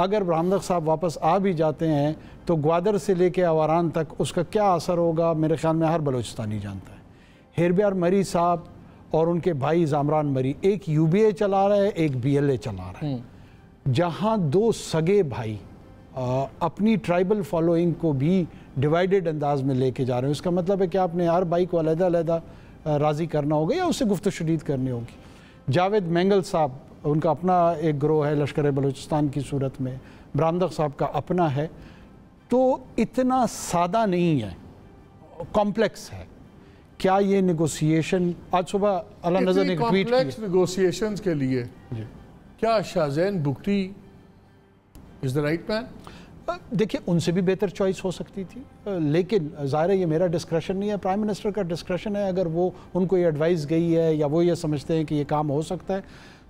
اگر برہمدق صاحب واپس آ بھی جاتے ہیں تو گوادر سے لے کے آواران تک اس کا کیا اثر ہوگا میرے خیال میں ہر بلوچستانی جانتا ہے۔ ہیربیار مری صاحب اور ان کے بھائی زامران مری ایک یو بی اے چلا رہا ہے، ایک بی ایل اے چلا رہا ہے، جہاں دو سگے بھائی اپنی ٹرائبل فالوئنگ کو بھی ڈیوائیڈڈ انداز میں لے کے جا رہے ہیں۔ اس کا مطلب ہے کہ آپ نے ہر بھائی کو علیحدہ علیحدہ راضی کرنا ہوگا یا اس سے گفت و شنید کرنی ہوگی۔ جاوید مینگل صاحب ان کا اپنا ایک گروہ ہے لشکر بلوچستان کی صورت میں، برہمدق صاحب کا اپنا ہے، تو اتنا سادہ نہیں ہے، کمپلیکس ہے۔ کیا یہ نیگوسیشن آج صبح اللہ نظر نے ٹویٹ کیا کمپلیکس نیگوسیشنز کے لیے کیا شاہزین بگٹی از دا رائٹ مین؟ دیکھیں ان سے بھی بہتر چوائس ہو سکتی تھی، لیکن ظاہر ہے یہ میرا ڈسکریشن نہیں ہے، پرائم منسٹر کا ڈسکریشن ہے۔ اگر وہ ان کو یہ ایڈوائز گئی ہے یا وہ یہ سمجھتے ہیں کہ یہ کام ہو سکتا ہے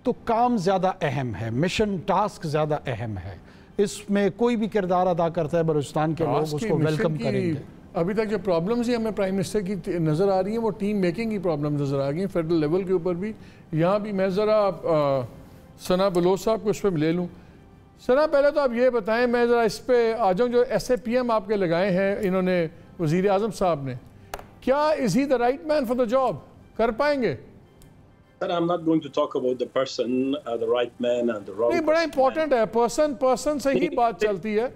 تو کام زیادہ اہم ہے، مشن ٹاسک زیادہ اہم ہے، اس میں کوئی بھی کردار ادا کرتا ہے بلوچستان کے لوگ اس کو ویلکم کریں گے۔ ابھی تک جو پرابلمز ہیں ہمیں پرائم منسٹر کی نظر آ رہی ہیں وہ ٹیم میکنگ کی پرابلم نظر آ گئی ہیں فیڈرل لیول کے اوپر بھی۔ یہاں بھی میں ذرا ثنا بلوچ صاحب کو اس پہ لے لوں۔ ثنا پہلے تو آپ یہ بتائیں، میں ذرا اس پہ آ جاؤں، جو ایس اے پی ایم آپ کے لگائے ہیں انہوں نے وزیر اعظم صاحب نے، کیا is he the right man for the job? کر پائیں گے؟ Sir, I'm not going to talk about the person, the right man and the wrong. نہیں، بڑا امپورٹنٹ ہے، پرسن سے ہی بات چلتی ہے۔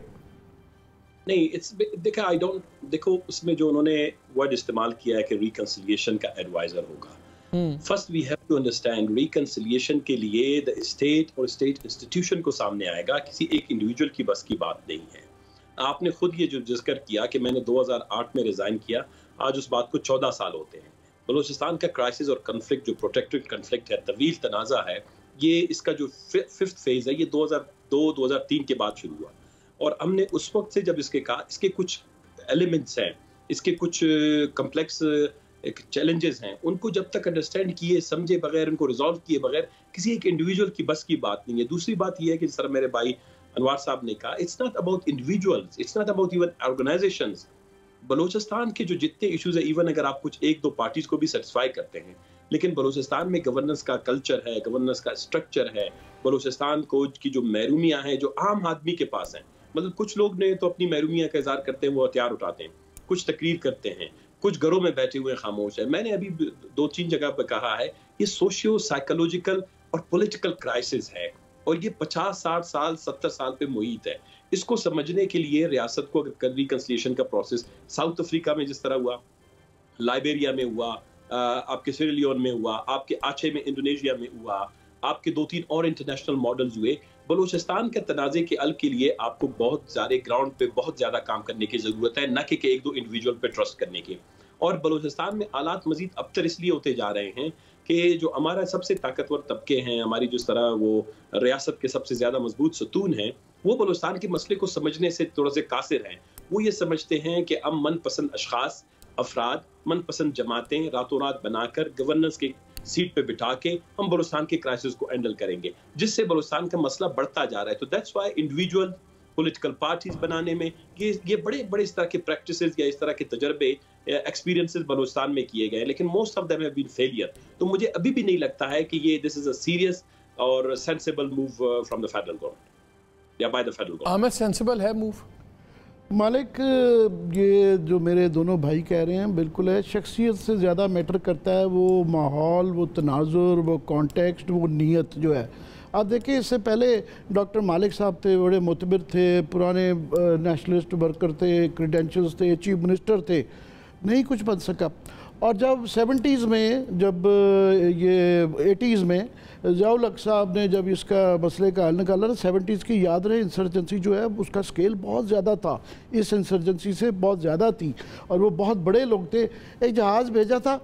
نہیں، دیکھو اس میں جو انہوں نے ورڈ استعمال کیا ہے کہ ریکنسیلیشن کا ایڈوائزر ہوگا۔ First we have to understand reconciliation کے لیے دا اسٹیٹ اور اسٹیٹ انسٹیٹیوشن کو سامنے آئے گا، کسی ایک انڈیویجول کی بس کی بات نہیں ہے۔ آپ نے خود یہ جو ذکر کیا کہ میں نے 2008 میں ریزائن کیا، آج اس بات کو 14 سال ہوتے ہیں۔ بلوچستان کا کرائسس اور کنفلکٹ جو پروٹیکٹڈ کنفلکٹ ہے، طویل تنازع ہے، یہ اس کا جو ففتھ فیز ہے یہ 2002-2003 کے بعد شروع ہوا، اور ہم نے اس وقت سے جب اس کے کچھ ایلیمنٹس ہیں، اس کے کچھ کمپلیکس چیلنجز ہیں، ان کو جب تک انڈرسٹینڈ کیے سمجھے بغیر، ان کو ریزالو کیے بغیر کسی ایک انڈیویجول کی بس کی بات نہیں ہے۔ دوسری بات یہ ہے کہ سر میرے بھائی انوار صاحب نے کہا، it's not about individuals, it's not about even organizations. Balochistan کے جو جتنے ایشوز ہیں، ایون اگر آپ کچھ ایک دو پارٹیز کو بھی سیٹسفائی کرتے ہیں، لیکن بلوچستان میں گورننس کا کلچر ہے، گورننس کا اسٹرکچر ہے، بلوچستان کو کی جو محرومیاں ہیں جو عام آدمی کے پاس ہیں، مطلب کچھ لوگ نے تو اپنی محرومیاں کا اظہار کرتے ہیں، وہ ہتھیار اٹھاتے ہیں، کچھ تقریر کرتے ہیں، کچھ گھروں میں بیٹھے ہوئے خاموش ہیں۔ میں نے ابھی 2-3 جگہ پہ کہا ہے یہ سوشیو سائیکولوجیکل اور پولیٹیکل کرائسس ہے، اور یہ 50-60 سال 70 سال پہ محیط ہے۔ اس کو سمجھنے کے لیے ریاست کو اگر ریکنسیلیشن کا پروسیس ساؤتھ افریقہ میں جس طرح ہوا، لائبیریا میں ہوا، آپ کے سیری لیون میں ہوا، آپ کے آچے میں انڈونیشیا میں ہوا، آپ کے 2-3 اور انٹرنیشنل ماڈلز ہوئے، بلوچستان کے تنازع کے حل کے لیے آپ کو بہت زیادہ گراؤنڈ پہ بہت زیادہ کام کرنے کی ضرورت ہے، نہ کہ ایک دو انڈیویجول پہ ٹرسٹ کرنے کی۔ اور بلوچستان میں حالات مزید ابتر اس لیے ہوتے جا رہے ہیں کہ جو ہمارا سب سے طاقتور طبقے ہیں، ہماری جس طرح وہ ریاست کے سب سے زیادہ مضبوط ستون ہیں، وہ بلوچستان کے مسئلے کو سمجھنے سے تھوڑا سے قاصر ہیں۔ وہ یہ سمجھتے ہیں کہ ہم من پسند اشخاص، افراد، من پسند جماعتیں راتوں رات بنا کر گورننس کے سیٹ پہ بٹھا کے ہم بلوچستان کے کرائسس کو ہینڈل کریں گے، جس سے بلوچستان کا مسئلہ بڑھتا جا رہا ہے۔ تو that's why individual political parties بنانے میں یہ بڑے اس طرح کے پریکٹسز یا اس طرح کے تجربے ایکسپیرینسز بلوچستان میں کیے گئے، لیکن most of them have been failure. تو مجھے ابھی بھی نہیں لگتا ہے کہ یہ دس از اے سیریس اور sensible move from the federal government یا بائی دا فیڈرل گورنمنٹ۔ آمد سینسیبل ہے موو؟ مالک، یہ جو میرے دونوں بھائی کہہ رہے ہیں بالکل ہے، شخصیت سے زیادہ میٹر کرتا ہے وہ ماحول، وہ تناظر، وہ کانٹیکسٹ، وہ نیت جو ہے۔ آپ دیکھیں اس سے پہلے ڈاکٹر مالک صاحب تھے، بڑے معتبر تھے، پرانے نیشنلسٹ ورکر تھے، کریڈینشلز تھے، چیف منسٹر تھے، نہیں کچھ بن سکا۔ اور جب 70s میں، جب یہ 80s میں ضیاء الحق صاحب نے جب اس کا مسئلے کا حل نکالا نا، 70s کی یاد رہے انسرجنسی جو ہے اس کا سکیل بہت زیادہ تھا، اس انسرجنسی سے بہت زیادہ تھی، اور وہ بہت بڑے لوگ تھے۔ ایک جہاز بھیجا تھا،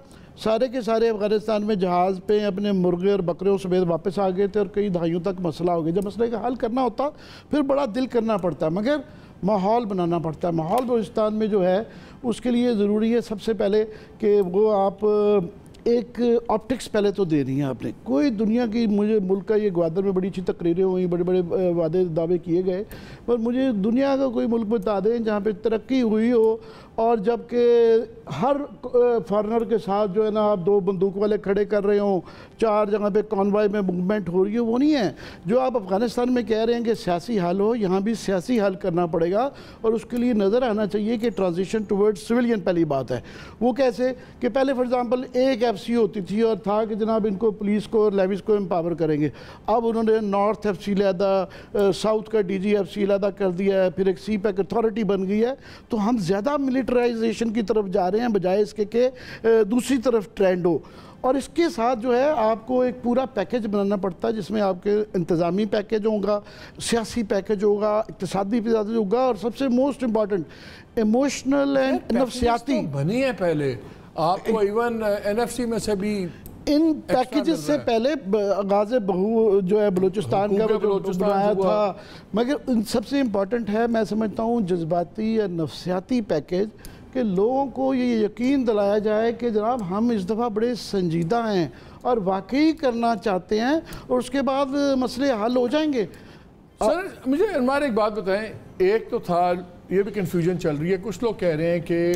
سارے کے سارے افغانستان میں جہاز پہ اپنے مرغے اور بکریوں سمیت واپس آ گئے تھے، اور کئی دہائیوں تک مسئلہ ہو گیا۔ جب مسئلے کا حل کرنا ہوتا پھر بڑا دل کرنا پڑتا ہے، مگر ماحول بنانا پڑتا ہے۔ ماحول بلوچستان میں جو ہے اس کے لیے ضروری ہے سب سے پہلے کہ وہ آپ ایک آپٹکس پہلے تو دے رہی ہیں آپ نے. کوئی دنیا کی, مجھے ملک کا, یہ گوادر میں بڑی اچھی تقریریں ہوئی, بڑے بڑے وعدے دعوے کیے گئے, پر مجھے دنیا کا کوئی ملک بتا دیں جہاں پہ ترقی ہوئی ہو اور جب کہ ہر فارنر کے ساتھ جو ہے نا آپ 2 بندوق والے کھڑے کر رہے ہوں, 4 جگہ پہ کانوائے میں موومنٹ ہو رہی ہے, وہ نہیں ہے. جو آپ افغانستان میں کہہ رہے ہیں کہ سیاسی حل ہو, یہاں بھی سیاسی حل کرنا پڑے گا, اور اس کے لیے نظر آنا چاہیے کہ ٹرانزیشن ٹورڈ سویلین پہلی بات ہے. وہ کیسے کہ پہلے فار ایگزامپل ایک ایف سی ہوتی تھی اور تھا کہ جناب ان کو پولیس کو اور لیویز کو امپاور کریں گے. اب انہوں نے نارتھ ایف سی علیحدہ, ساؤتھ کا ڈی جی ایف سی علیحدہ کر دیا ہے, پھر ایک سی پیک اتھارٹی بن گئی ہے. تو ہم زیادہ ملٹرائزیشن کی طرف جا رہے ہیں بجائے اس کے کہ دوسری طرف ٹرینڈ ہو. اور اس کے ساتھ جو ہے آپ کو ایک پورا پیکیج بنانا پڑتا ہے جس میں آپ کے انتظامی پیکیج ہوگا, سیاسی پیکیج ہوگا, اقتصادی پیکیج ہوگا, اور سب سے موسٹ امپورٹنٹ ایموشنل اینڈ نفسیاتی بنی ہے. پہلے آپ کو ایون این ایف سی میں سے بھی ان پیکیجز سے پہلے غازِ بہو جو ہے بلوچستان کا بنایا تھا, مگر ان سب سے امپورٹنٹ ہے میں سمجھتا ہوں جذباتی یا نفسیاتی پیکیج, کہ لوگوں کو یہ یقین دلایا جائے کہ جناب ہم اس دفعہ بڑے سنجیدہ ہیں اور واقعی کرنا چاہتے ہیں, اور اس کے بعد مسئلے حل ہو جائیں گے. سر مجھے ہمارے ایک بات بتائیں, ایک تو تھا یہ بھی کنفیوژن چل رہی ہے, کچھ لوگ کہہ رہے ہیں کہ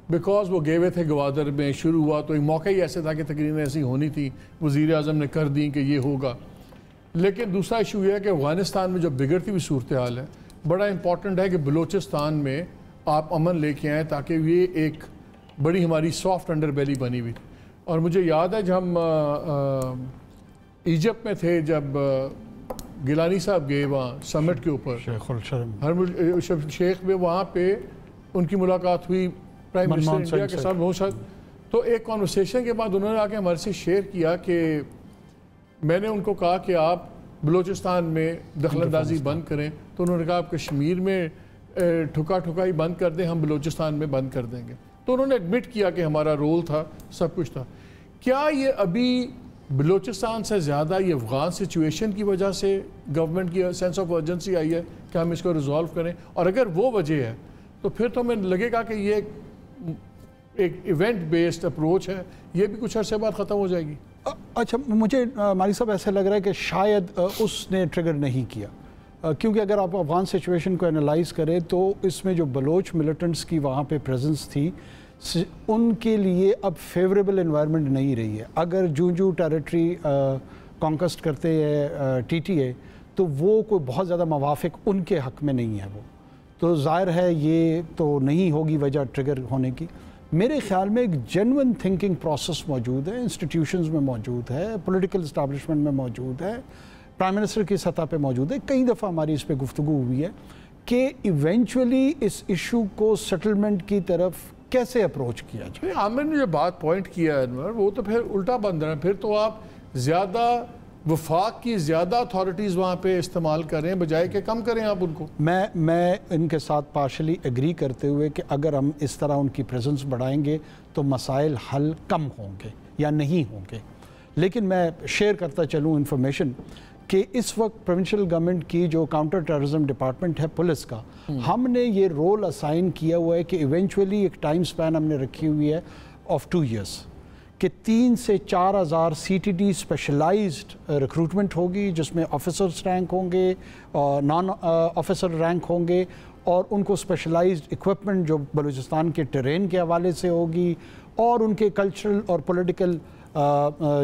بیکاز وہ گئے ہوئے تھے گوادر میں, شروع ہوا تو ایک موقع ہی ایسے تھا کہ تقریباً ایسی ہونی تھی, وزیر اعظم نے کر دی کہ یہ ہوگا. لیکن دوسرا ایشو یہ ہے کہ افغانستان میں جو بگڑتی ہوئی صورتحال ہے, بڑا امپورٹنٹ ہے کہ بلوچستان میں آپ امن لے کے آئیں تاکہ یہ ایک بڑی ہماری سافٹ انڈر بیلی بنی ہوئی. اور مجھے یاد ہے جب ہم ایجپٹ میں تھے, جب گیلانی صاحب گئے وہاں سمٹ کے اوپر, شیخ میں, وہاں پہ ان کی ملاقات ہوئی پرائم منسٹر انڈیا کے ساتھ بہت ساتھ. تو ایک کانورسیشن کے بعد انہوں نے آ کے ہمارے سے شیئر کیا کہ میں نے ان کو کہا کہ آپ بلوچستان میں دخل اندازی بند کریں, تو انہوں نے کہا آپ کشمیر میں ٹھکائی بند کر دیں, ہم بلوچستان میں بند کر دیں گے. تو انہوں نے ایڈمٹ کیا کہ ہمارا رول تھا, سب کچھ تھا. کیا یہ ابھی بلوچستان سے زیادہ یہ افغان سچویشن کی وجہ سے گورنمنٹ کی سینس آف ارجنسی آئی ہے کہ ہم اس کو ریزالو کریں؟ اور اگر وہ وجہ ہے تو پھر تو ہمیں لگے گا کہ یہ ایک ایونٹ بیسڈ اپروچ ہے, یہ بھی کچھ عرصے بعد ختم ہو جائے گی. اچھا, مجھے مالی صاحب ایسا لگ رہا ہے کہ شاید اس نے ٹریگر نہیں کیا, کیونکہ اگر آپ افغان سچویشن کو انالائز کریں تو اس میں جو بلوچ ملیٹنٹس کی وہاں پہ پریزنس تھی, ان کے لیے اب فیوریبل انوائرمنٹ نہیں رہی ہے. اگر جو ٹیریٹری کانکسٹ کرتے ہیں ٹی ٹی اے, تو وہ کوئی بہت زیادہ موافق ان کے حق میں نہیں ہے. وہ تو ظاہر ہے یہ تو نہیں ہوگی وجہ ٹریگر ہونے کی. میرے خیال میں ایک جینون تھنکنگ پروسیس موجود ہے, انسٹیٹیوشنز میں موجود ہے, پولیٹیکل اسٹیبلشمنٹ میں موجود ہے, پرائم منسٹر کی سطح پہ موجود ہے. کئی دفعہ ہماری اس پہ گفتگو ہوئی ہے کہ ایونچولی اس ایشو کو سیٹلمنٹ کی طرف کیسے اپروچ کیا جائے. عامر نے جو بات پوائنٹ کیا ہے انور, وہ تو پھر الٹا بن رہا ہے. پھر تو آپ زیادہ وفاق کی زیادہ اتھارٹیز وہاں پہ استعمال کریں بجائے کہ کم کریں آپ ان کو. میں ان کے ساتھ پارشلی ایگری کرتے ہوئے کہ اگر ہم اس طرح ان کی پریزنس بڑھائیں گے تو مسائل حل کم ہوں گے یا نہیں ہوں گے. لیکن میں شیئر کرتا چلوں انفارمیشن کہ اس وقت پروونشل گورنمنٹ کی جو کاؤنٹر ٹیررزم ڈپارٹمنٹ ہے پولیس کا, ہم نے یہ رول اسائن کیا ہوا ہے کہ ایونچولی ایک ٹائم سپین ہم نے رکھی ہوئی ہے آف 2 years کہ 3 سے 4 ہزار C T D specialized recruitment ہوگی, جس میں آفیسرز رینک ہوں گے اور نان آفیسر رینک ہوں گے, اور ان کو اسپیشلائزڈ اکوپمنٹ جو بلوچستان کے ٹرین کے حوالے سے ہوگی, اور ان کے کلچرل اور پولیٹیکل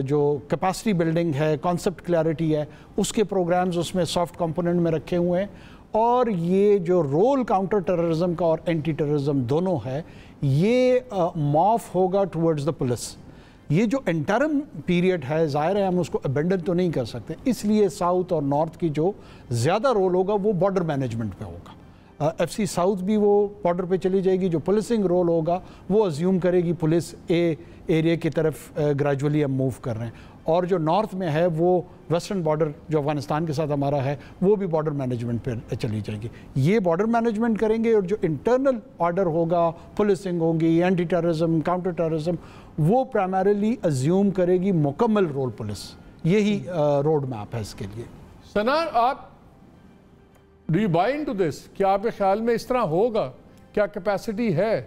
جو کیپیسٹی بلڈنگ ہے, کانسیپٹ کلیئرٹی ہے, اس کے پروگرامز اس میں سافٹ کمپوننٹ میں رکھے ہوئے ہیں. اور یہ جو رول کاؤنٹر ٹیررزم کا اور اینٹی ٹیررزم دونوں ہے, یہ معاف ہوگا ٹورڈز دا پولیس. یہ جو انٹرم پیریڈ ہے, ظاہر ہے ہم اس کو ابینڈن تو نہیں کر سکتے, اس لیے ساؤتھ اور نارتھ کی جو زیادہ رول ہوگا وہ بارڈر مینجمنٹ پہ ہوگا. ایف سی ساؤتھ بھی وہ بارڈر پہ چلی جائے گی, جو پولیسنگ رول ہوگا وہ ازیوم کرے گی پولیس ایریا کی طرف گریجولی ہم موو کر رہے ہیں, اور جو نارتھ میں ہے وہ ویسٹرن بارڈر جو افغانستان کے ساتھ ہمارا ہے وہ بھی بارڈر مینجمنٹ پہ چلی جائے گی. یہ بارڈر مینجمنٹ کریں گے, اور جو انٹرنل آرڈر ہوگا, پولیسنگ ہوگی, اینٹی ٹیررزم, کاؤنٹر ٹیررزم, وہ پرائمریلی ازیوم کرے گی مکمل رول پولیس. یہی روڈ میپ ہے اس کے لیے. ثنا, آپ do you by into this? کیا آپ کے خیال میں اس طرح ہوگا؟ کیا کیپیسٹی ہے؟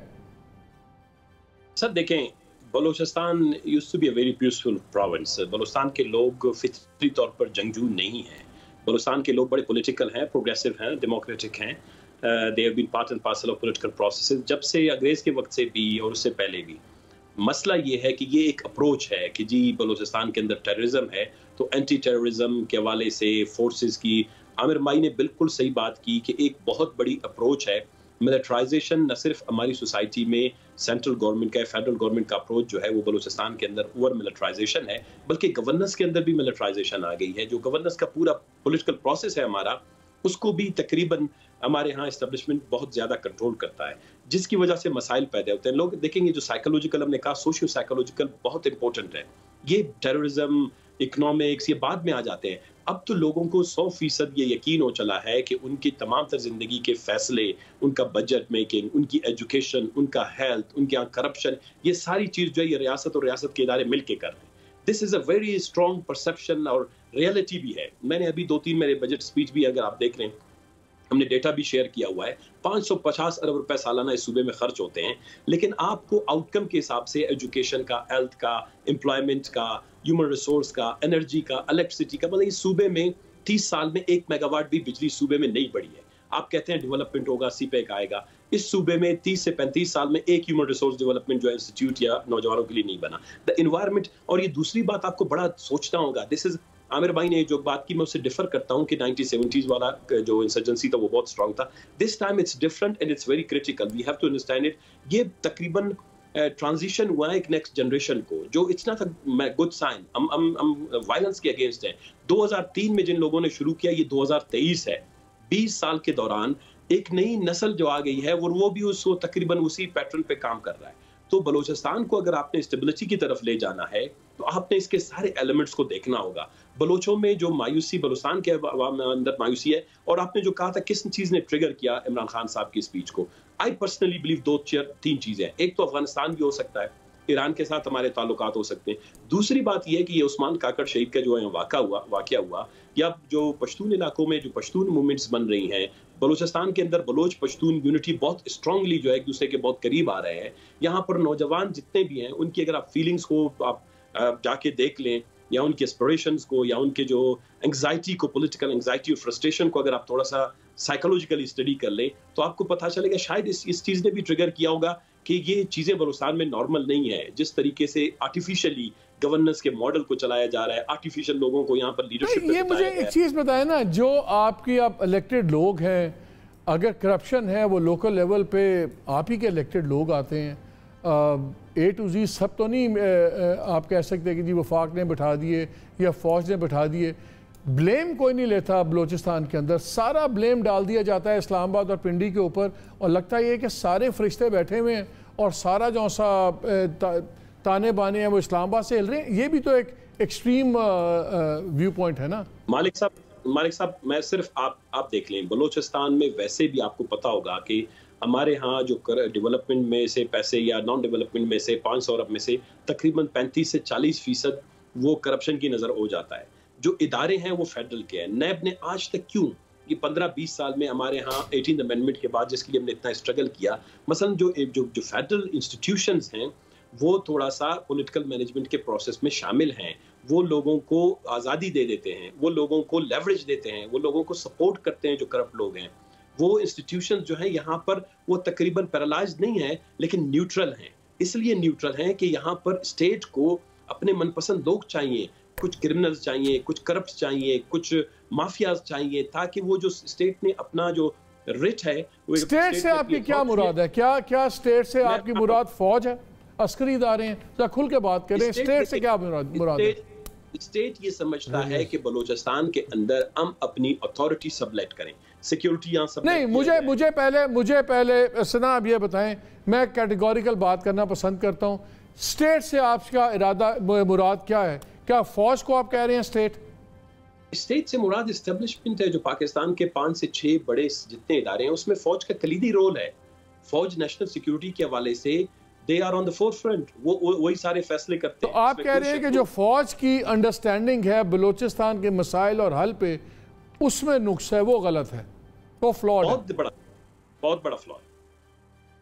سر دیکھیں, Balochistan used to be a very peaceful province. Balochistan کے لوگ فطری طور پر جنگجو نہیں ہیں. بلوچستان کے لوگ بڑے پولیٹیکل ہیں, پروگریسو ہیں, ڈیموکریٹک ہیں. They have been part and parcel of political processes. جب سے انگریز کے وقت سے بھی اور اس سے پہلے بھی. مسئلہ یہ ہے کہ یہ ایک اپروچ ہے کہ جی بلوچستان کے اندر ٹیررزم ہے, تو اینٹی ٹیررزم کے حوالے سے فورسز کی, عامر مائی نے بالکل صحیح بات کی کہ ایک بہت بڑی اپروچ ہے. ملٹرائزیشن نہ صرف ہماری سوسائٹی میں سینٹرل گورنمنٹ کا, فیڈرل گورنمنٹ کا اپروچ جو ہے وہ بلوچستان کے اندر اوور ملٹرائزیشن ہے, بلکہ گورننس کے اندر بھی ملٹرائزیشن آ گئی ہے. جو گورننس کا پورا پولیٹیکل پروسیس ہے ہمارا, اس کو بھی تقریباً ہمارے ہاں اسٹیبلشمنٹ بہت زیادہ کنٹرول کرتا ہے, جس کی وجہ سے مسائل پیدا ہوتے ہیں. لوگ دیکھیں گے جو سائیکولوجیکل, ہم نے کہا سوشیو سائیکولوجیکل بہت امپورٹنٹ ہے. یہ ٹیررزم, اکنامکس, یہ بعد میں آ جاتے ہیں. اب تو لوگوں کو 100% یہ یقین ہو چلا ہے کہ ان کی تمام تر زندگی کے فیصلے, ان کا بجٹ میکنگ, ان کی ایجوکیشن, ان کا ہیلتھ, ان کے یہاں کرپشن, یہ ساری چیز جو ہے یہ ریاست اور ریاست کے ادارے مل کے کر رہے ہیں. دس از اے ویری اسٹرانگ پرسیپشن اور ریئلٹی بھی ہے. میں نے ابھی 2-3 میرے بجٹ اسپیچ بھی اگر آپ دیکھ رہے ہیں, ہم نے ڈیٹا بھی شیئر کیا ہوا ہے. 550 ارب روپے سالانہ اس صوبے میں خرچ ہوتے ہیں, لیکن آپ کو آؤٹ کم کے حساب سے ایجوکیشن کا, ہیلتھ کا, امپلائمنٹ کا, ہیومن ریسورس کا, انرجی کا, الیکٹریسٹی کا, مطلب اس صوبے میں 30 سال میں 1 میگا واٹ بھی بجلی صوبے میں نہیں بڑھی ہے. آپ کہتے ہیں ڈیولپمنٹ ہوگا, سی پیک آئے گا, اس صوبے میں 30 سے 35 سال میں ایک ہیومن ریسورس ڈیولپمنٹ جو ہے انسٹیٹیوٹ یا نوجوانوں کے لیے نہیں بنا. دا انوائرمنٹ, اور یہ دوسری بات آپ کو بڑا سوچنا ہوگا, دس از عامر بھائی نے جو بات کی میں اس سے ڈفر کرتا ہوں کہ 1970s والا جو انسرجنسی تھا وہ بہت اسٹرانگ تھا. This time it's different and it's very critical. We have to understand it. یہ تقریباً ٹرانزیشن ہوا ہے ایک نیکسٹ جنریشن کو, جو it's not a good sign. ہم وائلنس کے اگینسٹ ہیں. 2003 میں جن لوگوں نے شروع کیا, یہ 2023 ہے. 20 سال کے دوران ایک نئی نسل جو آ گئی ہے وہ بھی اس کو تقریباً اسی پیٹرن پہ کام کر رہا ہے. تو بلوچستان کو اگر آپ نے اسٹیبلٹی کی طرف لے جانا ہے تو آپ نے اس کے سارے ایلیمنٹس کو دیکھنا ہوگا. بلوچوں میں جو مایوسی, بلوچستان کے عوام اندر مایوسی ہے, اور آپ نے جو کہا تھا کس چیز نے ٹریگر کیا عمران خان صاحب کی اسپیچ کو, آئی پرسنلی بلیو 2-3 چیزیں. ایک تو افغانستان بھی ہو سکتا ہے, ایران کے ساتھ ہمارے تعلقات ہو سکتے ہیں. دوسری بات یہ ہے کہ یہ عثمان کاکڑ شہید کا جو ہے واقعہ ہوا, یا جو پشتون علاقوں میں جو پشتون موومنٹس بن رہی ہیں, بلوچستان کے اندر بلوچ پشتون یونٹی بہت اسٹرانگلی جو ہے ایک دوسرے کے بہت قریب آ رہے ہیں. یہاں پر نوجوان جتنے بھی ہیں ان کی اگر آپ فیلنگس کو آپ جا کے دیکھ لیں, یا ان کے اسپریشنز کو, یا ان کے جو انگزائٹی کو, پولیٹیکل انگزائٹی اور فرسٹریشن کو اگر آپ تھوڑا سا سائیکولوجیکلی اسٹڈی کر لیں, تو آپ کو پتہ چلے گا شاید اس چیز نے بھی ٹریگر کیا ہوگا کہ یہ چیزیں بلوچستان میں نارمل نہیں ہے. جس طریقے سے آرٹیفیشلی گورننس کے ماڈل کو چلایا جا رہا ہے, آرٹیفیشل لوگوں کو یہاں پر لیڈرشپ. یہ مجھے ایک چیز بتائیں نا, جو آپ کی آپ الیکٹڈ لوگ ہیں, اگر کرپشن ہے وہ لوکل لیول پہ آپ ہی کے الیکٹڈ لوگ آتے ہیں, اے ٹو زی سب تو نہیں آپ کہہ سکتے کہ جی وفاق نے بٹھا دیے یا فوج نے بٹھا دیے. بلیم کوئی نہیں لیتا بلوچستان کے اندر, سارا بلیم ڈال دیا جاتا ہے اسلام آباد اور پنڈی کے اوپر, اور لگتا یہ کہ سارے فرشتے بیٹھے ہوئے ہیں اور سارا جو سا تانے بانے ہیں وہ اسلام آباد سے ہل رہے ہیں. یہ بھی تو ایک ایکسٹریم ویو پوائنٹ ہے نا. مالک صاحب میں صرف آپ دیکھ لیں, بلوچستان میں ویسے بھی آپ کو پتا ہوگا کہ ہمارے ہاں جو ڈیولپمنٹ میں سے پیسے یا نان ڈیولپمنٹ میں سے 500 ارب میں سے تقریباً 35 سے 40% وہ کرپشن کی نظر ہو جاتا ہے. جو ادارے ہیں وہ فیڈرل کے ہیں. نیب نے آج تک کیوں یہ 15-20 سال میں ہمارے ہاں 18th امینڈمنٹ کے بعد جس کے لیے ہم نے اتنا اسٹرگل کیا, مثلا جو فیڈرل انسٹیٹیوشنز ہیں وہ تھوڑا سا پولیٹیکل مینجمنٹ کے پروسیس میں شامل ہیں, وہ لوگوں کو آزادی دے دیتے ہیں, وہ لوگوں کو لیوریج دیتے ہیں, وہ لوگوں کو سپورٹ کرتے ہیں جو کرپٹ لوگ ہیں. وہ انسٹیٹیوشنز جو ہیں یہاں پر وہ تقریباً پیرالائزڈ نہیں ہیں لیکن نیوٹرل ہیں. اس لیے نیوٹرل ہیں کہ یہاں پر اسٹیٹ کو اپنے من پسند لوگ چاہیے, کچھ کرمنلز چاہیے, کچھ کرپٹ چاہیے, کچھ مافیاز چاہیے, تاکہ وہ جو اسٹیٹ نے اپنا جو رٹ ہے. اسٹیٹ سے آپ کی کیا مراد ہے؟ کیا اسٹیٹ سے آپ کی مراد فوج ہے, عسکری ادارے ہیں؟ ذرا کھل کے بات کریں, اسٹیٹ سے کیا مراد ہے؟ اسٹیٹ یہ سمجھتا ہے کہ بلوچستان کے اندر ہم اپنی اتھارٹی سبلیٹ کریں, سیکیورٹی یہاں سبلیٹ. نہیں, مجھے پہلے سنا آپ یہ بتائیں, میں کیٹیگوریکل بات کرنا پسند کرتا ہوں. اسٹیٹ سے آپ کا ارادہ مراد کیا ہے؟ کیا فوج کو آپ کہہ رہے ہیں اسٹیٹ؟ اسٹیٹ سے مراد اسٹیبلشمنٹ ہے. جو پاکستان کے 5 سے 6 بڑے جتنے ادارے ہیں اس میں فوج کا کلیدی رول ہے. فوج نیشنل سیکیورٹی کے حوالے سے they are on the forefront, وہی سارے فیصلے کرتے ہیں. تو آپ کہہ رہے ہیں کہ جو فوج کی انڈرسٹینڈنگ ہے بلوچستان کے مسائل اور حل پہ, اس میں نقص ہے, وہ غلط ہے, وہ فلاڈ ہے. بہت بڑا فلاڈ.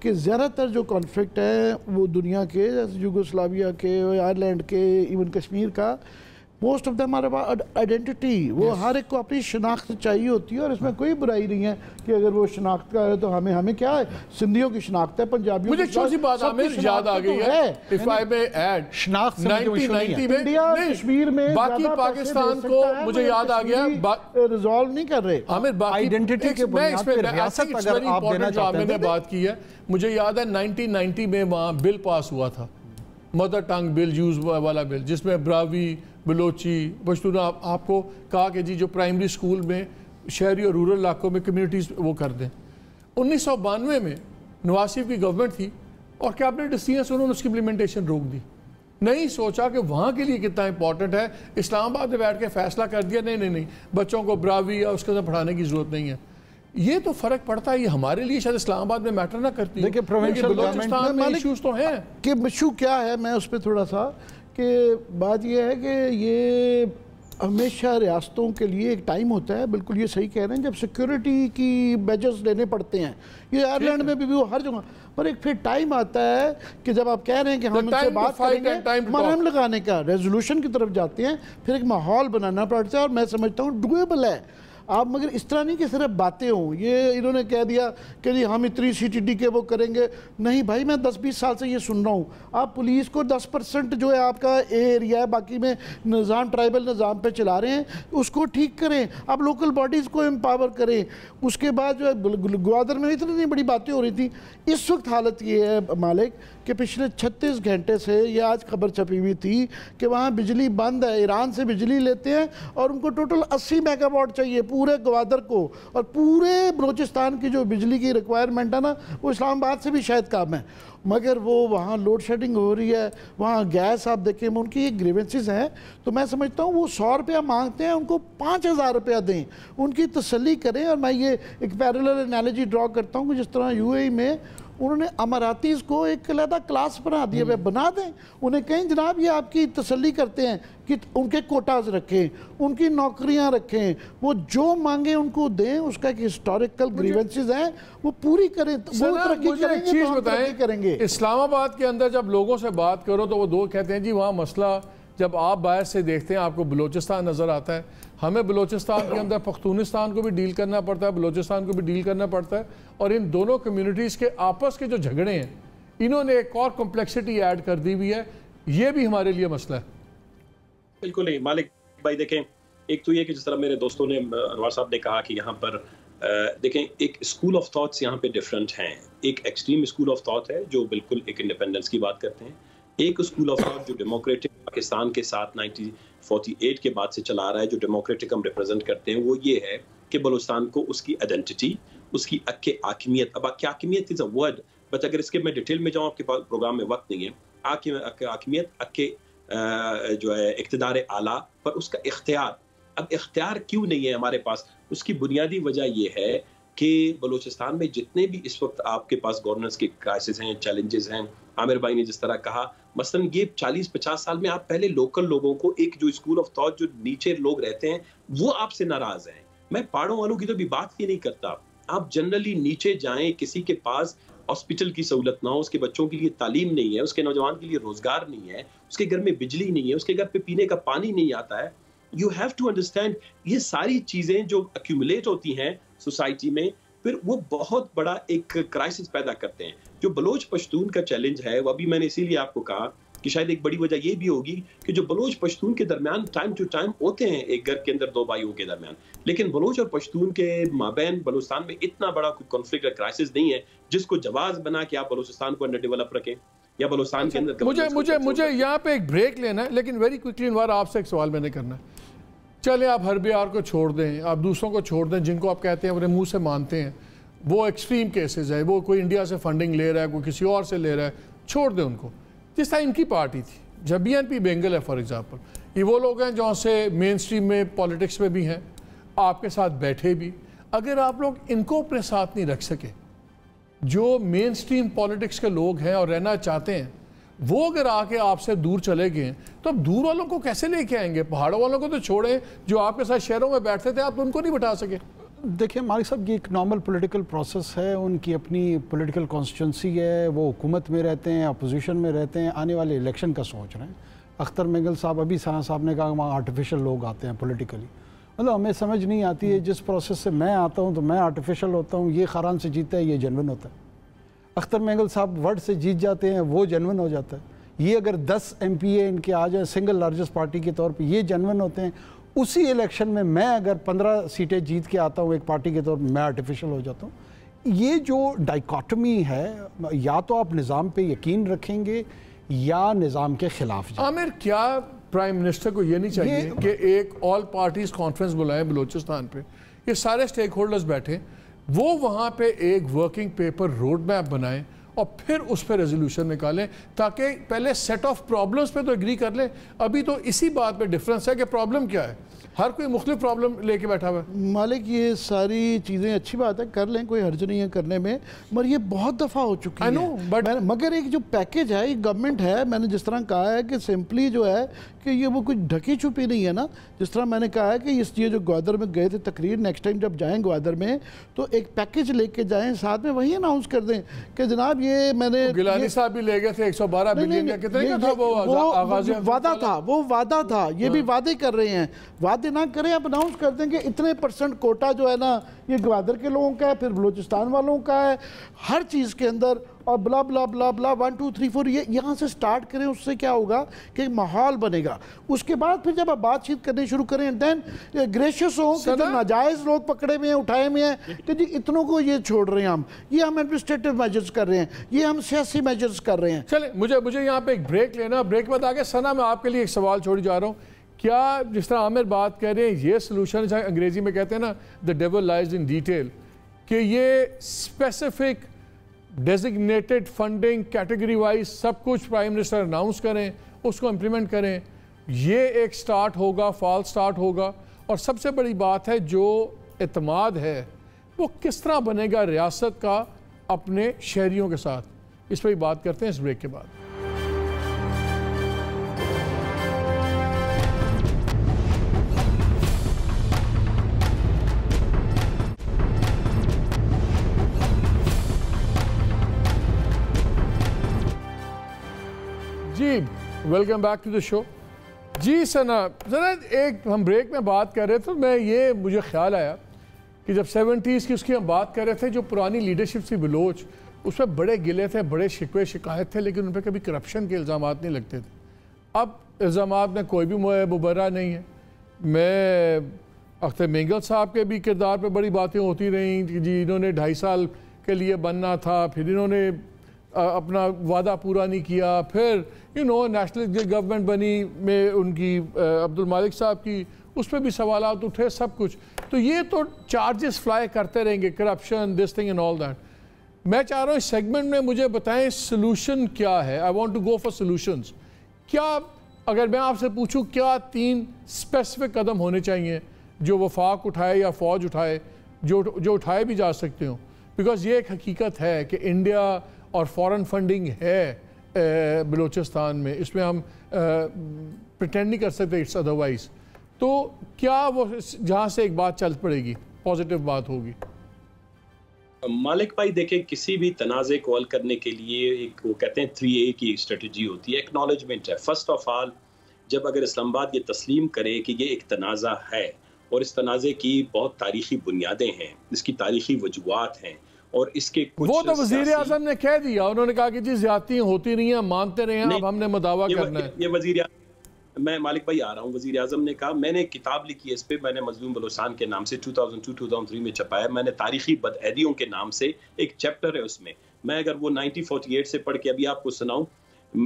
کہ زیادہ تر جو کانفلکٹ ہے وہ دنیا کے جیسے یوگوسلاویا کے، آئرلینڈ کے، ایون کشمیر کا، most of them are about identity. وہ ہر ایک کو اپنی شناخت چاہیے ہوتی ہے، اور اس میں کوئی برائی نہیں ہے کہ اگر وہ شناخت کا ہے تو ہمیں کیا ہے، سندھیوں کی شناخت ہے، پنجابیوں کی. مجھے چھوٹی بات عامر یاد آ گئی ہے، if I may add، شناخت 1990 میں انڈیا کشمیر میں باقی پاکستان کو مجھے یاد آ گیا ریزالو نہیں کر رہے. عامر باقی آئیڈینٹی کے بنیاد پہ ریاست اگر آپ دینا چاہتے ہیں، میں نے بات کی ہے، مجھے یاد ہے 1990 میں وہاں بل پاس ہوا تھا، مدر ٹنگ بل، یوز والا بل، جس میں براوی، بلوچی، پشتو، آپ کو کہا کہ جی جو پرائمری سکول میں شہری اور رورل علاقوں میں کمیونٹیز وہ کر دیں. 1992 میں نواز شریف کی گورنمنٹ تھی اور کیبنٹ ڈیسیژن سے انہوں نے اس کی امپلیمنٹیشن روک دی. نہیں سوچا کہ وہاں کے لیے کتنا امپورٹنٹ ہے. اسلام آباد میں بیٹھ کے فیصلہ کر دیا نہیں بچوں کو براوی یا اس کے ساتھ پڑھانے کی ضرورت نہیں ہے. یہ تو فرق پڑتا ہے، یہ ہمارے لیے شاید اسلام آباد میں میٹر نہ کرتی. دیکھیں بلوچستان میں ایشوز تو ہیں کہ ایشو کیا ہے، میں اس پہ تھوڑا سا کہ بات یہ ہے کہ یہ ہمیشہ ریاستوں کے لیے ایک ٹائم ہوتا ہے، بالکل یہ صحیح کہہ رہے ہیں، جب سیکیورٹی کی میجرز لینے پڑتے ہیں. یہ آئرلینڈ میں بھی وہ ہر جگہ، پر ایک پھر ٹائم آتا ہے کہ جب آپ کہہ رہے ہیں کہ ہم ان سے بات کریں گے، مرہم لگانے کا، ریزولوشن کی طرف جاتے ہیں، پھر ایک ماحول بنانا پڑتا ہے، اور میں سمجھتا ہوں ڈویبل ہے. آپ مگر اس طرح نہیں کہ صرف باتیں ہوں. یہ انہوں نے کہہ دیا کہ جی ہم اتنی CTD کے وہ کریں گے. نہیں بھائی، میں 10-20 سال سے یہ سن رہا ہوں. آپ پولیس کو 10% جو ہے آپ کا ایریا ہے، باقی میں نظام ٹرائبل نظام پہ چلا رہے ہیں، اس کو ٹھیک کریں. آپ لوکل باڈیز کو امپاور کریں. اس کے بعد جو ہے گوادر میں اتنی بڑی باتیں ہو رہی تھیں. اس وقت حالت یہ ہے مالک کہ پچھلے 36 گھنٹے سے یہ آج خبر چھپی ہوئی تھی کہ وہاں بجلی بند ہے. ایران سے بجلی لیتے ہیں اور ان کو ٹوٹل 80 میگا واٹ چاہیے پورے گوادر کو، اور پورے بلوچستان کی جو بجلی کی ریکوائرمنٹ ہے نا، وہ اسلام آباد سے بھی شاید کم ہے. مگر وہ وہاں لوڈ شیڈنگ ہو رہی ہے، وہاں گیس آپ دیکھیں، ان کی یہ گریونسز ہیں. تو میں سمجھتا ہوں وہ 100 روپیہ مانگتے ہیں، ان کو 5000 روپیہ دیں، ان کی تسلی کریں. اور میں یہ ایک پیرلل انالوجی ڈرا کرتا ہوں کہ جس طرح UAE میں انہوں نے اماراتیز کو ایک علیحدہ کلاس بنا دیا، وہ بنا دیں. انہیں کہیں جناب یہ آپ کی تسلی کرتے ہیں کہ ان کے کوٹاز رکھیں، ان کی نوکریاں رکھیں، وہ جو مانگیں ان کو دیں. اس کا ایک ہسٹوریکل گریونسز ہیں، وہ پوری کریں. وہ ترقی کریں گے تو ہم ترقی کریں گے. اسلام آباد کے اندر جب لوگوں سے بات کرو تو وہ دو کہتے ہیں جی وہاں مسئلہ، جب آپ باہر سے دیکھتے ہیں آپ کو بلوچستان نظر آتا ہے. ہمیں بلوچستان کے اندر پختونستان کو بھی ڈیل کرنا پڑتا ہے، بلوچستان کو بھی ڈیل کرنا پڑتا ہے. اور ان دونوں کمیونٹیز کے آپس کے جو جھگڑے ہیں، انہوں نے ایک اور کمپلیکسٹی ایڈ کر دی ہوئی ہے. یہ بھی ہمارے لیے مسئلہ ہے. بالکل نہیں مالک بھائی. دیکھیں ایک تو یہ کہ جس طرح میرے دوستوں نے، انوار صاحب نے کہا کہ یہاں پر دیکھیں ایک اسکول آف تھاٹس یہاں پہ ڈفرینٹ ہیں. ایک ایکسٹریم اسکول آف تھاٹ ہے جو بالکل ایک انڈیپینڈنس کی بات کرتے ہیں. ایک اسکول آف تھاٹ جو ڈیموکریٹک پاکستان کے ساتھ 1948 کے بعد سے چلا آ رہا ہے، جو ڈیموکریٹک ہم ریپرزینٹ کرتے ہیں، وہ یہ ہے کہ بلوچستان کو اس کی آئیڈینٹی، اس کی حاکمیت، اب حاکمیت از اے ورڈ، بٹ اگر اس کے میں ڈیٹیل میں جاؤں، آپ کے پاس پروگرام میں وقت نہیں ہے. حاکمیت جو ہے اقتدار اعلیٰ پر اس کا اختیار. اب اختیار کیوں نہیں ہے ہمارے پاس؟ اس کی بنیادی وجہ یہ ہے کہ بلوچستان میں جتنے بھی اس وقت آپ کے پاس گورننس کے کرائسس ہیں، چیلنجز ہیں، عامر بھائی نے جس طرح کہا، مثلا یہ 40-50 سال میں آپ پہلے لوکل لوگوں کو، ایک جو اسکول آف تھاٹ جو نیچے لوگ رہتے ہیں وہ آپ سے ناراض ہیں. میں پہاڑوں والوں کی تو بھی بات ہی نہیں کرتا. آپ جنرلی نیچے جائیں، کسی کے پاس ہاسپٹل کی سہولت نہ ہو، اس کے بچوں کے لیے تعلیم نہیں ہے، اس کے نوجوان کے لیے روزگار نہیں ہے، اس کے گھر میں بجلی نہیں ہے، اس کے گھر پہ پینے کا پانی نہیں آتا ہے. یو ہیو ٹو انڈرسٹینڈ یہ ساری چیزیں جو ایکیومولیٹ ہوتی ہیں سوسائٹی میں، پھر وہ بہت بڑا ایک کرائسس پیدا کرتے ہیں. جو بلوچ پشتون کا چیلنج ہے، وہ ابھی میں نے اسی لیے آپ کو کہا کہ شاید ایک بڑی وجہ یہ بھی ہوگی کہ جو بلوچ پشتون کے درمیان ٹائم ٹو ٹائم ہوتے ہیں ایک گھر کے اندر دو بھائیوں کے درمیان، لیکن بلوچ اور پشتون کے مابین بلوچستان میں اتنا بڑا کوئی کنفلکٹ یا کرائسس نہیں ہے جس کو جواز بنا کہ آپ بلوچستان کو انڈر ڈیولپ رکھیں یا بلوچستان کے اندر. مجھے یہاں پہ ایک بریک لینا ہے، لیکن ویری کوئکلی انوار آپ سے ایک سوال میں نے کرنا ہے. چلے آپ حربی آر کو چھوڑ دیں، آپ دوسروں کو چھوڑ دیں جن کو آپ کہتے ہیں اپنے منہ سے مانتے ہیں، وہ ایکسٹریم کیسز ہے، وہ کوئی انڈیا سے فنڈنگ لے رہا ہے، کوئی کسی اور سے لے رہا ہے، چھوڑ دیں ان کو. جس طرح ان کی پارٹی تھی، جب BNP بینگل ہے فار ایگزامپل، یہ وہ لوگ ہیں جہاں سے مین سٹریم میں پالیٹکس میں بھی ہیں، آپ کے ساتھ بیٹھے بھی. اگر آپ لوگ ان کو اپنے ساتھ نہیں رکھ سکے، جو مین سٹریم پالیٹکس کے لوگ ہیں اور رہنا چاہتے ہیں، وہ اگر آ کے آپ سے دور چلے گئے تو اب دور والوں کو کیسے لے کے آئیں گے؟ پہاڑوں والوں کو تو چھوڑیں، جو آپ کے ساتھ شہروں میں بیٹھتے تھے آپ ان کو نہیں بٹھا سکے. دیکھیں مالک صاحب یہ ایک نارمل پولیٹیکل پروسیس ہے, ان کی اپنی پولیٹیکل کانسٹیٹوئنسی ہے, وہ حکومت میں رہتے ہیں, اپوزیشن میں رہتے ہیں, آنے والے الیکشن کا سوچ رہے ہیں. اختر مینگل صاحب, ابھی ثنا صاحب نے کہا کہ وہاں آرٹیفیشل لوگ آتے ہیں پولیٹیکلی. مطلب ہمیں سمجھ نہیں آتی ہے, جس پروسیس سے میں آتا ہوں تو میں آرٹیفیشل ہوتا ہوں, یہ خاران سے جیتا ہے, یہ جنون ہوتا ہے. اختر مینگل صاحب ورڈ سے جیت جاتے ہیں, وہ جنون ہو جاتا ہے. یہ اگر 10 MP ان کے آ جائیں سنگل لارجسٹ پارٹی کے طور پہ, یہ جنون ہوتے ہیں. اسی الیکشن میں میں اگر 15 سیٹیں جیت کے آتا ہوں ایک پارٹی کے طور پر, میں آرٹیفیشل ہو جاتا ہوں. یہ جو ڈائیکاٹمی ہے, یا تو آپ نظام پہ یقین رکھیں گے یا نظام کے خلاف جائیں. عامر, کیا پرائم منسٹر کو یہ نہیں چاہیے کہ ایک آل پارٹیز کانفرنس بلائیں بلوچستان پہ, یہ سارے سٹیک ہولڈرز بیٹھیں, وہ وہاں پہ ایک ورکنگ پیپر روڈ میپ بنائیں اور پھر اس پہ ریزولوشن نکالیں, تاکہ پہلے سیٹ آف پرابلمز پہ تو ایگری کر لیں. ابھی تو اسی بات پہ ڈفرنس ہے کہ پرابلم کیا ہے, ہر کوئی مختلف پرابلم لے کے بیٹھا ہوا ہے. مالک, یہ ساری چیزیں اچھی بات ہے, کر لیں, کوئی حرج نہیں ہے کرنے میں, مگر یہ بہت دفعہ ہو چکی ہے. مگر ایک جو پیکیج ہے, یہ گورنمنٹ ہے, میں نے جس طرح کہا ہے کہ سمپلی جو ہے کہ یہ وہ کچھ ڈھکی چھپی نہیں ہے نا. جس طرح میں نے کہا ہے کہ اس جو گوادر میں گئے تھے تقریر, نیکسٹ ٹائم جب جائیں گوادر میں تو ایک پیکیج لے کے جائیں, ساتھ میں وہی اناؤنس کر دیں کہ جناب یہ میں نے, گیلانی صاحب بھی لے گئے تھے 112 بلین کا, کتنے کا تھا وہ آغاز, وعدہ تھا, وہ وعدہ تھا. یہ بھی وعدے کر رہے ہیں, وعدے نہ کریں, آپ اناؤنس کر دیں کہ اتنے % کوٹا جو ہے نا یہ گوادر کے لوگوں کا ہے, پھر بلوچستان والوں کا ہے, ہر چیز کے اندر, اور بلا بلا بلا بلا 1 2 3 4 یہ یہاں سے سٹارٹ کریں. اس سے کیا ہوگا کہ ماحول بنے گا. اس کے بعد پھر جب آپ بات چیت کرنے شروع کریں, دین گریشیس ہوں کہ جو ناجائز لوگ پکڑے ہوئے ہیں, اٹھائے ہوئے ہیں, کہ جی اتنوں کو یہ چھوڑ رہے ہیں, یہ ہم ایڈمنسٹریٹو میجرز کر رہے ہیں, یہ ہم سیاسی میجرز کر رہے ہیں. چلیں, مجھے یہاں پہ ایک بریک لینا, بریک کے بعد آگے. ثنا, میں آپ کے لیے ایک سوال چھوڑی جا رہا ہوں. کیا جس طرح عامر بات کہہ رہے ہیں, یہ سلوشن جہاں انگریزی میں کہتے ہیں نا the devil lies in detail, کہ یہ specific designated funding category wise سب کچھ پرائم منسٹر اناؤنس کریں, اس کو امپلیمنٹ کریں, یہ ایک سٹارٹ ہوگا, فال سٹارٹ ہوگا. اور سب سے بڑی بات ہے جو اعتماد ہے وہ کس طرح بنے گا ریاست کا اپنے شہریوں کے ساتھ, اس پہ ہی بات کرتے ہیں اس بریک کے بعد. جی, ویلکم بیک ٹو دا شو. جی ثنا, ذرا ایک ہم بریک میں بات کر رہے تھے, میں مجھے خیال آیا کہ جب 70s کی اس کی ہم بات کر رہے تھے, جو پرانی لیڈرشپ تھی بلوچ, اس میں بڑے گلے تھے, بڑے شکوے شکایت تھے, لیکن ان پہ کبھی کرپشن کے الزامات نہیں لگتے تھے. اب الزامات میں کوئی بھی مبرہ نہیں ہے. میں اختر مینگل صاحب کے بھی کردار پہ بڑی باتیں ہوتی رہیں کہ جی انہوں نے 2.5 سال کے لیے بننا تھا, پھر انہوں نے اپنا وعدہ پورا نہیں کیا, پھر نیشنل گورنمنٹ بنی میں ان کی عبدالمالک صاحب کی, اس پہ بھی سوالات اٹھے, سب کچھ. تو یہ تو چارجز فلائی کرتے رہیں گے, corruption, this thing and all that. میں چاہ رہا ہوں اس سیگمنٹ میں مجھے بتائیں سلوشن کیا ہے. I want to go for solutions. کیا اگر میں آپ سے پوچھوں کیا 3 اسپیسیفک قدم ہونے چاہیے جو وفاق اٹھائے یا فوج اٹھائے, جو اٹھائے بھی جا سکتے ہوں, بیکاز یہ ایک حقیقت ہے کہ انڈیا اور فورن فنڈنگ ہے بلوچستان میں, اس میں ہم پریٹینڈ نہیں کر سکتے اٹس ادروائز. تو کیا وہ جہاں سے ایک بات چل پڑے گی, پازیٹیو بات ہوگی؟ مالک بھائی دیکھیں, کسی بھی تنازع کو حل کرنے کے لیے ایک وہ کہتے ہیں 3A کی اسٹریٹجی ہوتی ہے. ایکنالجمنٹ ہے. فرسٹ آف آل, جب اگر اسلام آباد یہ تسلیم کرے کہ یہ ایک تنازع ہے اور اس تنازع کی بہت تاریخی بنیادیں ہیں, اس کی تاریخی وجوہات ہیں, اور اس کے کچھ وہ تو وزیر اعظم نے کہہ دیا, انہوں نے کہا کہ جی زیادتیاں ہوتی نہیں ہیں, مانتے رہے ہیں, اب ہم نے مداوع کرنا ہے. یہ وزیر میں مالک بھائی آ رہا ہوں. وزیر اعظم نے کہا, میں نے کتاب لکھی ہے اس پہ, میں نے مظلوم بلوچستان کے نام سے 2002-2003 میں چھپایا. میں نے تاریخی بدعہدیوں کے نام سے ایک چیپٹر ہے اس میں. میں اگر وہ 1948 سے پڑھ کے ابھی آپ کو سناؤں,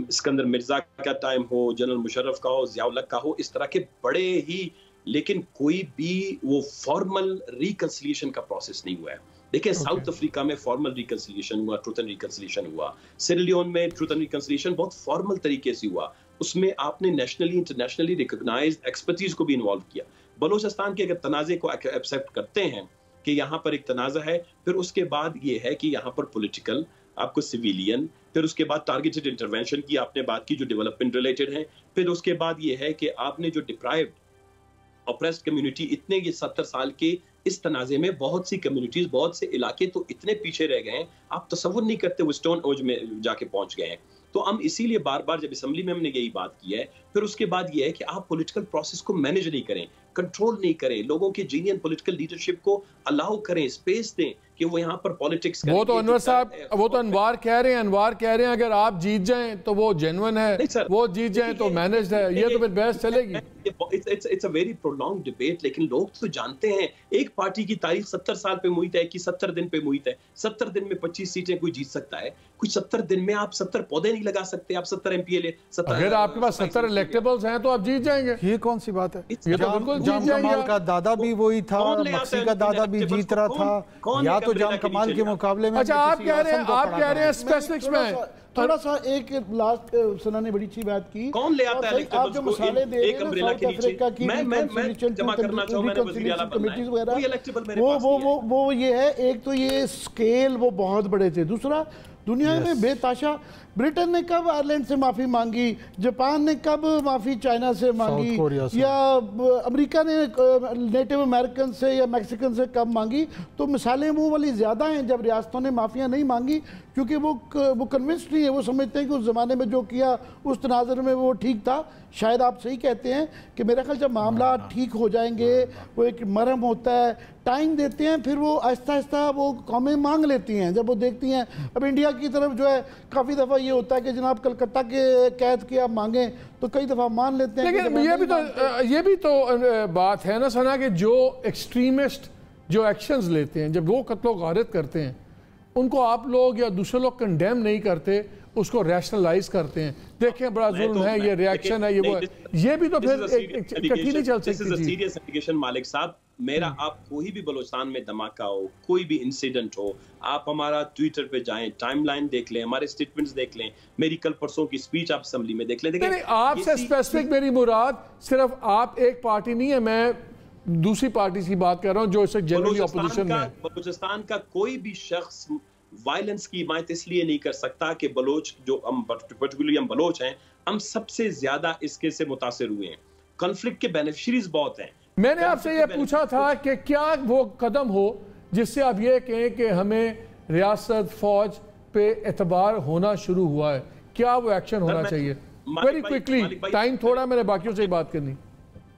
اسکندر مرزا کا ٹائم ہو, جنرل مشرف کا ہو, ضیاء الحق کا ہو, اس طرح کے بڑے ہی, لیکن کوئی بھی وہ فارمل ریکنسلیشن کا پروسیس نہیں ہوا ہے. دیکھیں, ساؤتھ افریقہ میں فارمل ریکنسلیشن ہوا, ٹروتھ اینڈ ریکنسلیشن ہوا. سیریلیون میں ٹروتھ اینڈ ریکنسلیشن بہت فارمل طریقے سے ہوا. اس میں آپ نے نیشنلی انٹرنیشنلی ریکگنائزڈ ایکسپرٹیز کو بھی انوالو کیا. بلوچستان کے اگر تنازع کو ایکسیپٹ کرتے ہیں کہ یہاں پر ایک تنازع ہے, پھر اس کے بعد یہ ہے کہ یہاں پر پولیٹیکل, آپ کو سویلین, پھر اس کے بعد ٹارگیٹڈ انٹرونشن کی آپ نے بات کی جو ڈیولپمنٹ ریلیٹڈ ہیں, پھر اس کے بعد یہ ہے کہ آپ نے جو ڈپرائیوڈ oppressed community, اتنے یہ 70 سال کے اس تنازع میں بہت سی کمیونٹیز, بہت سے علاقے تو اتنے پیچھے رہ گئے ہیں, آپ تصور نہیں کرتے وہ اسٹون اوج میں جا کے پہنچ گئے ہیں. تو ہم اسی لیے بار بار جب اسمبلی میں ہم نے یہی بات کی ہے, پھر اس کے بعد یہ ہے کہ آپ پولیٹیکل پروسیس کو مینیج نہیں کریں, کنٹرول نہیں کریں, لوگوں کے جینین پولیٹیکل لیڈرشپ کو الاؤ کریں, اسپیس دیں کہ وہ یہاں پر پالیٹکس کریں. وہ تو انور صاحب, وہ تو انوار کہہ رہے ہیں اگر آپ جیت جائیں تو وہ جینون ہے, وہ جیت جائیں تو مینیجڈ ہے, یہ تو پھر بحث چلے گی. It's a very prolonged debate, لیکن لوگ تو جانتے ہیں ایک پارٹی کی تاریخ 70 سال پہ محیط ہے کہ 70 دن پہ محیط ہے. 70 دن میں 25 سیٹیں کوئی جیت سکتا ہے, کوئی 70 دن میں آپ 70 پودے نہیں لگا سکتے, آپ 70 MP لے. اگر آپ کے پاس 70 الیکٹیبلز ہیں تو آپ جیت جائیں گے. یہ کون سی بات ہے؟ یہ تو بالکل جام کمال کا دادا بھی وہی تھا, مکسی کا دادا بھی جیت رہا تھا, یا تو جام کمال کے مقابلے میں. اچھا آپ کہہ رہے ہیں اسپیسفکس میں تھوڑا سا ایک لاسٹ سنا نے بڑی اچھی بات کی. کون لے آتا ہے آپ جو مثالیں دے رہے ہیں ساؤتھ افریقہ کی کمیٹیز وغیرہ, وہ یہ ہے, ایک تو یہ اسکیل وہ بہت بڑے تھے, دوسرا دنیا میں بے تاشا. برٹن نے کب آئرلینڈ سے معافی مانگی, جاپان نے کب معافی چائنا سے مانگی, یا امریکہ نے نیٹو امریکن سے یا میکسیکن سے کب مانگی. تو مثالیں وہ والی زیادہ ہیں جب ریاستوں نے معافیاں نہیں مانگی, کیونکہ وہ کنونسڈ نہیں ہے, وہ سمجھتے ہیں کہ اس زمانے میں جو کیا اس تناظر میں وہ ٹھیک تھا. شاید آپ صحیح کہتے ہیں کہ میرا خیال جب معاملات ٹھیک ہو جائیں گے, وہ ایک مرہم ہوتا ہے, ٹائم دیتے ہیں, پھر وہ آہستہ آہستہ وہ قومیں مانگ لیتی ہیں جب وہ دیکھتی ہیں. اب انڈیا کی طرف جو ہے کافی دفعہ یہ ہوتا ہے کہ جناب کلکتہ کے قید کے آپ مانگیں تو کئی دفعہ مان لیتے ہیں. لیکن یہ بھی تو بات ہے نا سنا کہ جو ایکسٹریمسٹ جو ایکشنز لیتے ہیں, جب وہ قتل و غارت کرتے ہیں, ان کو آپ لوگ یا دوسرے لوگ کنڈیم نہیں کرتے, اس کو ریشنلائز کرتے ہیں. دیکھیں بڑا ظلم ہے, یہ ریاکشن ہے, یہ بھی تو پھر اکٹھی نہیں چل سکتی. سیریس ایلیگیشن مالک صاحب, میرا آپ کوئی بھی بلوچستان میں دھماکہ ہو, کوئی بھی انسیڈنٹ ہو, آپ ہمارا ٹویٹر پہ جائیں, ٹائم لائن دیکھ لیں, ہمارے سٹیٹمنٹس دیکھ لیں, میری کل پرسوں کی سپیچ آپ اسمبلی میں دیکھ لیں. نہیں, آپ سے اسپیسفک میری مراد صرف آپ ایک پارٹی نہیں ہے, میں دوسری پارٹی کی بات کر رہا ہوں جو اس وقت جنرلی اپوزیشن میں. بلوچستان کا کوئی بھی شخص وائلنس کی حمایت اس لیے نہیں کر سکتا کہ بلوچ, جو ہم پرٹیکولرلی ہم بلوچ ہیں, ہم سب سے زیادہ اس کے سے متاثر ہوئے ہیں. کنفلکٹ کے بینیفیشریز بہت ہیں. میں نے آپ سے یہ پوچھا تھا کہ کیا وہ قدم ہو جس سے آپ یہ کہیں کہ ہمیں ریاست فوج پہ اعتبار ہونا شروع ہوا ہے, کیا وہ ایکشن ہونا چاہیے؟ ویری کوئکلی, ٹائم تھوڑا, میں نے باقیوں سے ہی بات کرنی.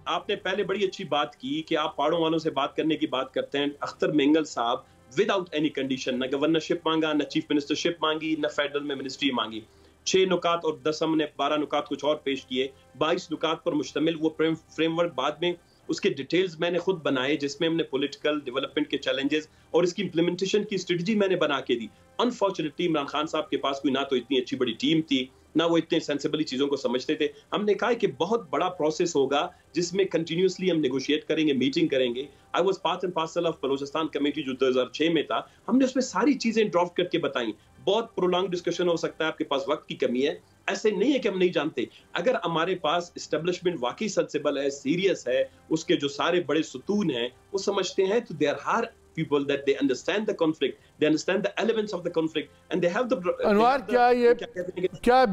آپ نے پہلے بڑی اچھی بات کی کہ آپ پہاڑوں والوں سے بات کرنے کی بات کرتے ہیں. اختر مینگل صاحب وداؤٹ اینی کنڈیشن, نہ گورنرشپ مانگا, نہ چیف منسٹرشپ مانگی, نہ فیڈرل میں منسٹری مانگی. 6 نکات اور 10 ہم نے 12 نکات کچھ اور پیش کیے, 22 نکات پر مشتمل وہ فریم ورک بعد میں اس کے ڈیٹیلز میں نے خود بنائے, جس میں ہم نے پولیٹیکل ڈیولپمنٹ کے چیلنجز اور اس کی امپلیمنٹیشن کی اسٹریٹجی میں نے بنا کے دی. انفارچونیٹلی عمران خان صاحب کے پاس کوئی نہ تو اتنی اچھی بڑی ٹیم تھی, نہ وہ اتنے سینسیبلی چیزوں کو سمجھتے تھے. ہم نے کہا کہ بہت بڑا پروسیس ہوگا جس میں کنٹینیوسلی ہم نیگوشیٹ کریں گے, میٹنگ کریں گے. I was part and parcel of Balochistan committee جو 2006 میں تھا, ہم نے اس میں ساری چیزیں ڈرافٹ کر کے بتائیں. بہت پرولانگ ڈسکشن ہو سکتا ہے, آپ کے پاس وقت کی کمی ہے, ایسے نہیں ہے کہ ہم نہیں جانتے. اگر ہمارے پاس اسٹیبلشمنٹ واقعی سینسیبل ہے, سیریس ہے, اس کے جو سارے بڑے ستون ہیں وہ سمجھتے ہیں, تو there are people that they understand the conflict, they understand the elements of the conflict, and they have the. انوار, کیا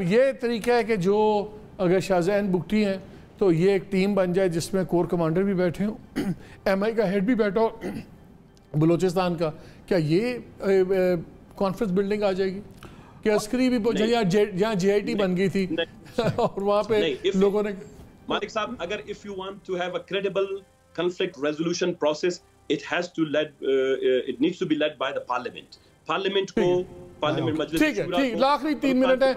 یہ طریقہ ہے کہ جو اگر شاہزین بگٹی ہیں تو یہ ایک ٹیم بن جائے جس میں کور کمانڈر بھی بیٹھے ہوں, ایم آئی کا ہیڈ بھی بیٹھا ہو بلوچستان کا, کیا یہ کانفرنس بلڈنگ آ جائے گی کہ عسکری بھی جہاں جی آئی ٹی بن گئی تھی اور وہاں پہ لوگوں نے. مالک صاحب, اگر if you want to have a credible conflict resolution process, it has to it needs to be led by the parliament. Parliament کو پارلیمنٹ مجلس. ٹھیک ہے, ٹھیک, آخری 3 منٹ ہے.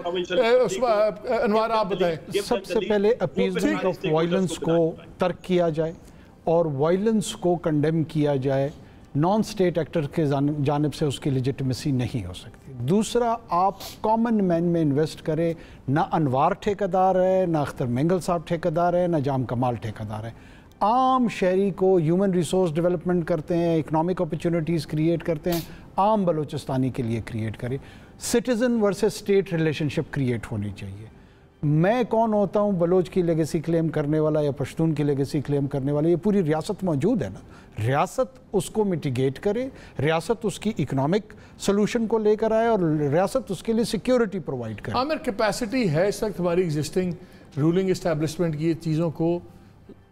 انوار آپ بتائیں. سب سے پہلے اپیزمنٹ آف وائلنس کو ترک کیا جائے اور وائلنس کو کنڈیم کیا جائے. نان سٹیٹ ایکٹر کے جانب سے اس کی لیجٹمیسی نہیں ہو سکتی. دوسرا, آپ کامن مین میں انویسٹ کریں. نہ انوار ٹھیکیدار ہے, نہ اختر مینگل صاحب ٹھیکیدار ہے, نہ جام کمال ٹھیکیدار ہے. عام شہری کو ہیومن ریسورس ڈیولپمنٹ کرتے ہیں, اکنامک اپرچونیٹیز کریٹ کرتے ہیں, عام بلوچستانی کے لیے کریٹ کریں. سٹیزن ورسز سٹیٹ ریلیشن شپ کریٹ ہونی چاہیے. میں کون ہوتا ہوں بلوچ کی لیگیسی کلیم کرنے والا یا پشتون کی لیگیسی کلیم کرنے والا؟ یہ پوری ریاست موجود ہے نا. ریاست اس کو میٹیگیٹ کرے, ریاست اس کی اکنامک سلوشن کو لے کر آئے اور ریاست اس کے لیے سیکیورٹی پرووائڈ کرے. عامر, کیپیسٹی ہے اس وقت ہماری ایگزسٹنگ رولنگ اسٹیبلشمنٹ کی چیزوں کو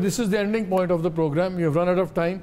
this is the ending point of the program, we have run out of time।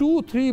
2-3